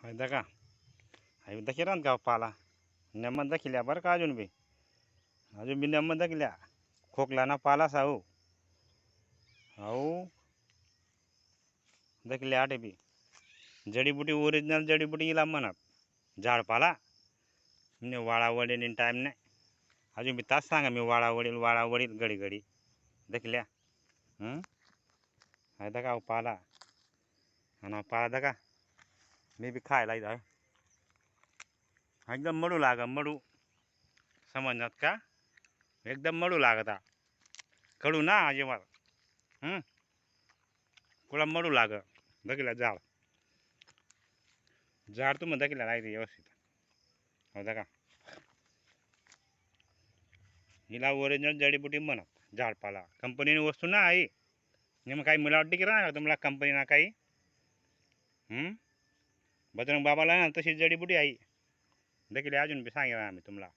फायदा का आई दाखिरा गाव पाला नेमन दाखिल्या बरं का अजून बी नेमन दाखिल्या खोकला ना पाला साहू हाऊ दाखिल्या आटे बी जडीबुटी ओरिजिनल जडीबुटी इला म्हणत झाडपाला म्हणजे वाळावडील टाईम नाही अजून बी तास सांगा मी वाळावडील घडी घडी दाखिल्या फायदा का पाला आणि पाला दाखा मी बी खायला इथं एकदम मडू लाग मडू समजणार का एकदम मडू लागता कडू ना अजिबात कुळा मडू लाग दाखिला झाड झाड तुम्ही दाखिला लागते व्यवस्थित हो का हिला ओरिजिनल जडीबुटी म्हणत झाडपाला कंपनीने वस्तू ना आई नेमकं काही मिलावटी की ना तुम्हाला कंपनी ना काही बजरंग बाबाला ना तशी जडीबुटी आई देखील अजून बी सांगितलं आम्ही तुम्हाला